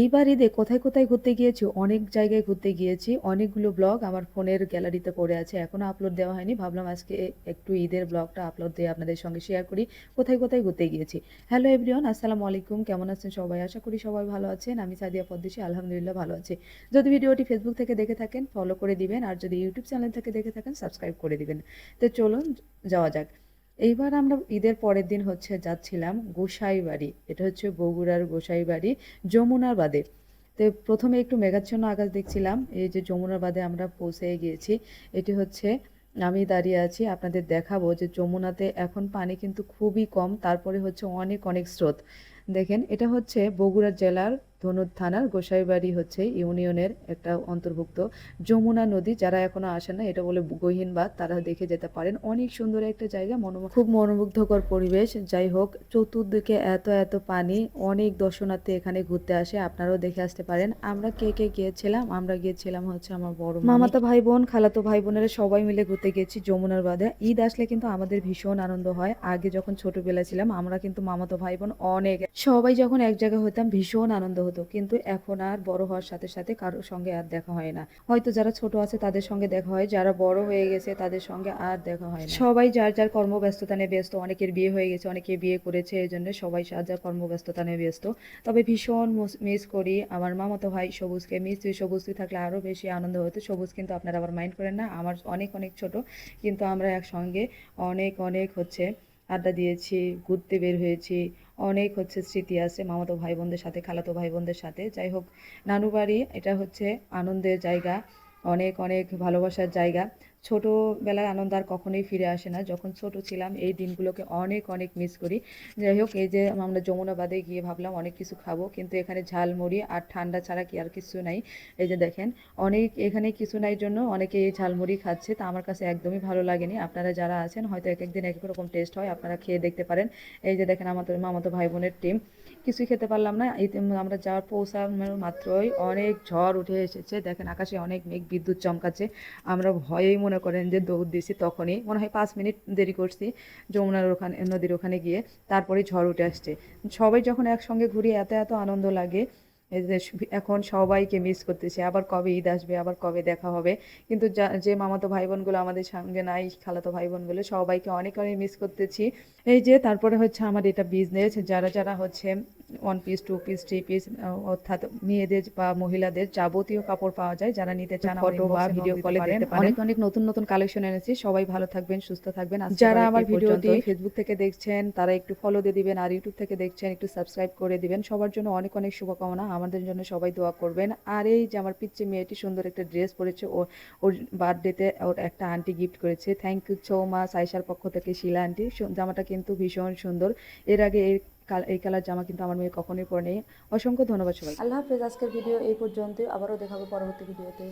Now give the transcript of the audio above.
এইবার ঈদে কোথায়, কোথায় ঘুরতে গিয়েছি? অনেক জায়গায় ঘুরতে গিয়েছি। অনেকগুলো ব্লগ আমার ফোনের গ্যালারিতে পড়ে আছে। এখনো আপলোড দেওয়া হয়নি। ভাবলাম আজকে একটু ঈদের ব্লগটা আপলোড দিয়ে আপনাদের সঙ্গে শেয়ার করি। কোথায়, কোথায় ঘুরতে গিয়েছি। হ্যালো এভরিওয়ান, আসসালামু আলাইকুম। কেমন আছেন সবাই? আশা করি সবাই ভালো আছেন। আমি সাদিয়া পদ্মসী, আলহামদুলিল্লাহ ভালো আছি। যদি ভিডিওটি ফেসবুক থেকে দেখে থাকেন ফলো করে দিবেন। আর যদি ইউটিউব চ্যানেল থেকে দেখে থাকেন সাবস্ক্রাইব করে দিবেন। তো চলুন যাওয়া যাক। এইবার আমরা ঈদের পরের দিন যাচ্ছিলাম গোসাইবাড়ি। এটা হচ্ছে বগুড়ার গোসাইবাড়ি, যমুনার বাদে। তো প্রথমে একটু মেঘাচ্ছন্ন আকাশ দেখছিলাম। এই যে যমুনার বাদে আমরা পৌঁছে গিয়েছি। এটি হচ্ছে, আমি দাঁড়িয়ে আছি, আপনাদের দেখাবো যে যমুনাতে এখন পানি কিন্তু খুবই কম, তারপরে হচ্ছে অনেক অনেক স্রোত। দেখেন, এটা হচ্ছে বগুড়া জেলার ধনুর থানার গোসাইবাড়ি হচ্ছে ইউনিয়নের একটা অন্তর্ভুক্ত যমুনা নদী। যারা এখনো আসেন না, এটা বলে গহীনবাদ, তারা দেখে যেতে পারেন। অনেক সুন্দর একটা জায়গা, খুব মনোমুগ্ধকর পরিবেশ। যাই হোক, চতুর্দিকে এত এত পানি, অনেক দর্শনার্থী এখানে ঘুরতে আসে, আপনারাও দেখে আসতে পারেন। আমরা কে কে গিয়েছিলাম? আমরা গিয়েছিলাম হচ্ছে আমার বড় মামাতো ভাই বোন, খালাতো ভাই বোনেরা সবাই মিলে ঘুরতে গেছি যমুনার বাদে। ঈদ আসলে কিন্তু আমাদের ভীষণ আনন্দ হয়। আগে যখন ছোটবেলা ছিলাম আমরা কিন্তু মামাতো ভাই বোন অনেক সবাই যখন এক জায়গায় হতাম ভীষণ আনন্দ হতো, কিন্তু এখন আর বড় হওয়ার সাথে সাথে কারোর সঙ্গে আর দেখা হয় না। হয়তো যারা ছোট আছে তাদের সঙ্গে দেখা হয়, যারা বড় হয়ে গেছে তাদের সঙ্গে আর দেখা হয় না। সবাই যার যার কর্মব্যস্ততা নিয়ে ব্যস্ত। অনেকের বিয়ে হয়ে গেছে, অনেকে বিয়ে করেছে, এই জন্য সবাই যার যার কর্মব্যস্ততা নিয়ে ব্যস্ত। তবে ভীষণ মিস করি আমার মামাতো ভাই সবুজকে। সবুজ তুই থাকলে আরো বেশি আনন্দ হতো। সবুজ কিন্তু আপনারা আবার মাইন্ড করেন না, আমার অনেক অনেক ছোট, কিন্তু আমরা একসঙ্গে অনেক অনেক আড্ডা দিয়েছি, ঘুরতে বের হয়েছি। অনেক স্মৃতি আছে মামাতো ভাই বোনদের সাথে, খালাতো ভাই বোনদের সাথে। যাই হোক, নানু বাড়ি এটা হচ্ছে আনন্দের জায়গা, অনেক অনেক ভালোবাসার জায়গা। ছোটবেলার আনন্দ আর কখনোই ফিরে আসে না। যখন ছোট ছিলাম এই দিনগুলোকে অনেক অনেক মিস করি। যাই হোক, এই যে আমরা যমুনাবাদে গিয়ে ভাবলাম অনেক কিছু খাবো, কিন্তু এখানে ঝালমুড়ি আর ঠান্ডা ছাড়া কি আর কিছু নাই। এই যে দেখেন, অনেক এখানে কিছু নাই জন্য অনেকে এই ঝালমুড়ি খাচ্ছে, তা আমার কাছে একদমই ভালো লাগেনি। আপনারা যারা আছেন হয়তো এক একদিন এক এক রকম টেস্ট হয়, আপনারা খেয়ে দেখতে পারেন। এই যে দেখেন, আমাদের মামাতো ভাই বোনের টিম। কিছুই খেতে পারলাম না। আমরা যাওয়ার পৌঁছানোর মাত্রই অনেক ঝড় উঠে এসেছে। দেখেন, আকাশে অনেক মেঘ, বিদ্যুৎ চমকাচ্ছে। আমরা ভয়েই মনে করেন যে দৌড় দিয়েছি, তখনই মনে হয় 5 মিনিট দেরি করছি যমুনার ওখানে, নদীর ওখানে গিয়ে। তারপরে ঝড় উঠে আসছে। সবাই যখন একসঙ্গে ঘুরি এত এত আনন্দ লাগে। এই যে এখন সবাইকে মিস করতেছি, আবার কবে ঈদ আসবে, আবার কবে দেখা হবে। কিন্তু যে মামাতো ভাই বোনগুলো আমাদের সঙ্গে নাই, খালাতো ভাই বোনগুলো, সবাইকে অনেক অনেক মিস করতেছি। এই যে তারপরে আমার এটা বিজনেস, যারা যারা 1 পিস 2 পিস 3 পিস, অর্থাৎ মেয়েদের বা মহিলাদের যাবতীয় কাপড় পাওয়া যায়। যারা নিতে চান ফটো বা ভিডিও কলে দেখতে পারেন। অনেক অনেক নতুন নতুন কালেকশন এনেছি। সবাই ভালো থাকবেন, সুস্থ থাকবেন। যারা আমার ভিডিওটি ফেসবুক থেকে দেখছেন তারা একটু ফলো দিয়ে দিবেন, আর ইউটিউব থেকে দেখছেন একটু সাবস্ক্রাইব করে দিবেন। সবার জন্য অনেক অনেক শুভকামনা, আমাদের জন্য সবাই দোয়া করবেন। আর এই যে আমার পিচ্চি মেয়েটি সুন্দর একটা ড্রেস পরেছে, ওর বার্থডেতে ওর একটা আন্টি গিফট করেছে। থ্যাংক ইউ সো মাচ আয়শার পক্ষ থেকে, শিলা আন্টি। জামাটা কিন্তু ভীষণ সুন্দর। এর আগে এই কালার জামা কিন্তু আমার মেয়ে কখনোই পরেনি। অসংখ্য ধন্যবাদ সবাই। আল্লাহ হাফেজ। আজকের ভিডিও এই পর্যন্ত, আবারও দেখাবো পরবর্তী ভিডিওতে।